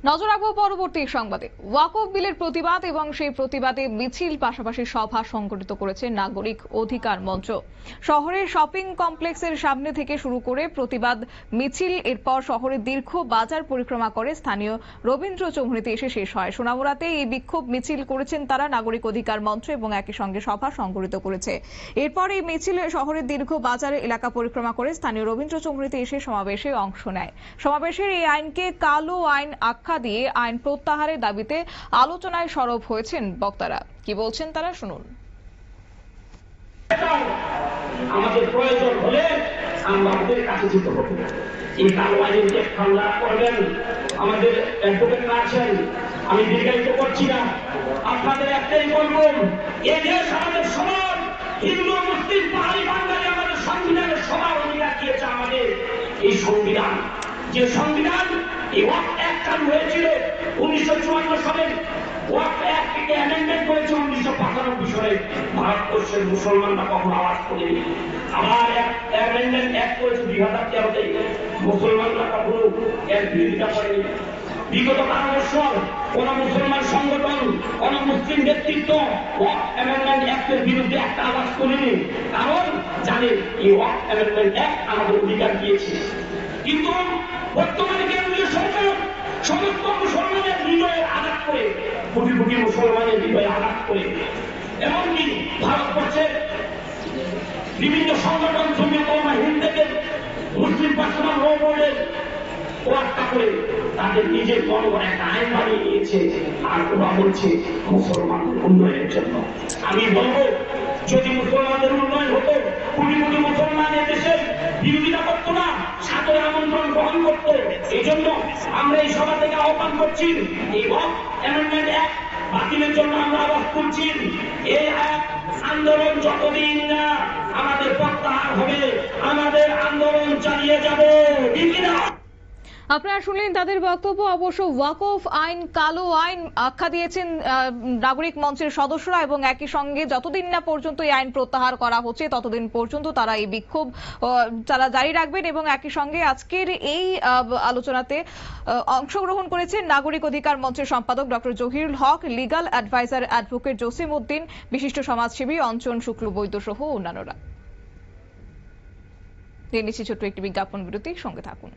নজর রাখবো পরবর্তী সংবাদে। ওয়াকফ বিলের প্রতিবাদ এবং সেই প্রতিবাদে মিছিল পাশাপাশি সভা সংগঠিত করেছে নাগরিক অধিকার মঞ্চ। শহরের শপিং কমপ্লেক্সের সামনে থেকে শুরু করে প্রতিবাদ মিছিল এরপর শহরের দীর্ঘ বাজার পরিক্রমা করে স্থানীয় রবীন্দ্র চৌমুহনীতে এসে শেষ হয়। সোনামুড়াতে এই বিক্ষোভ মিছিল করেছেন তারা নাগরিক অধিকার মঞ্চ এবং একই সঙ্গে সভা সংগঠিত করেছে। এরপর এই মিছিলে শহরের দীর্ঘ বাজার এলাকা পরিক্রমা করে স্থানীয় রবীন্দ্র চৌমুহনীতে এসে সমাবেশে অংশ নেয়। সমাবেশের এই আইনকে কালো আইন আখ্যা দিয়ে আইন প্রত্যাহারের দাবিতে আলোচনায় সরব হয়েছেন বক্তারা। কি বলছেন তারা শুনুন। আমাদের প্রয়োজন হলে আমরা আমাদের কাছে যেতে হবে। এই কালো আইনের যে ঠান্ডা করবেন আমাদের অ্যাডভোকেটরা আছেন, আমি দীর্ঘায়িত করছি না, আপনাদের একটাই বলবো, এই দেশ আমাদের সবার, হিন্দু মুসলিম পাহাড়ি বাঙালি আমাদের সংবিধানের সবার অধিকার দিয়েছে। আমাদের এই সংবিধান, যে সংবিধান এই ওয়াকফ অ্যাক্ট চালু হয়েছিল 1954 সালে, ওয়াকফ অ্যাক্টকে অ্যামেন্ডমেন্ট করেছে 1995 সালে। ভারতবর্ষের মুসলমানরা কখনো আওয়াজ করেনি। আবার অ্যামেন্ডমেন্ট অ্যাক্ট করেছে 2013-তে, মুসলমানরা কখনো এর বিরোধিতা করেনি। বিগত 12 বছর কোন মুসলমান সংগঠন, কোন মুসলিম ব্যক্তিত্ব ওয়াকফ অ্যামেন্ডমেন্ট অ্যাক্টের বিরুদ্ধে একটা আওয়াজ করেনি, কারণ জানে এই ওয়াকফ অ্যামেন্ডমেন্ট অ্যাক্ট আমাদের অধিকার দিয়েছে। কিন্তু বর্তমানে কেন্দ্রীয় সরকার সমস্ত মুসলমানের হৃদয়ে আঘাত করে, কোটি কোটি মুসলমানের হৃদয়ে আঘাত করে, এমনকি ভারতবর্ষের বিভিন্ন সংগঠন জমিয়ত উলামা হিন্দ থেকে মুসলিম পার্সোনাল ল বোর্ডের ওয়াক্তা করে তাদের নিজের জনগণ একটা আইন বানিয়ে নিয়েছে, আর ওরা বলছে মুসলমানদের উন্নয়নের জন্য। আমি বলবো, যদি মুসলমানদের উন্নয়ন হতো, কোটি কোটি মুসলমান দেশের বিরোধিতা করতো না, সাদরে আমন্ত্রণ গ্রহণ করতো। এই জন্য আমরা এই সভা থেকে আহ্বান করছি, এই ওয়াকফ অ্যামেন্ডমেন্ট অ্যাক্ট বাতিলের জন্য আমরা আওয়াজ তুলছি। এই আন্দোলন যতদিন না আমাদের প্রত্যাহার হবে, আমাদের আন্দোলন চালিয়ে যাবো। আপনারা শুনলেন তাদের বক্তব্য। অবশ্য ওয়াকফ আইন কালো আইন আখ্যা দিয়েছেন নাগরিক মঞ্চের সদস্যরা এবং একই সঙ্গে যতদিন না পর্যন্ত এই আইন প্রত্যাহার করা হচ্ছে ততদিন পর্যন্ত তারা এই বিক্ষোভ তারা জারি রাখবেন। এবং একই সঙ্গে আজকের এই আলোচনাতে অংশগ্রহণ করেছেন নাগরিক অধিকার মঞ্চের সম্পাদক doctor Zahirul Haque, legal adviser advocate Jasim Uddin, বিশিষ্ট সমাজসেবী অঞ্চন শুক্লবৈদ্য সহ অন্যান্যরা। নিচ্ছি ছোট্ট একটি বিজ্ঞাপন বিরতি, সঙ্গে থাকুন।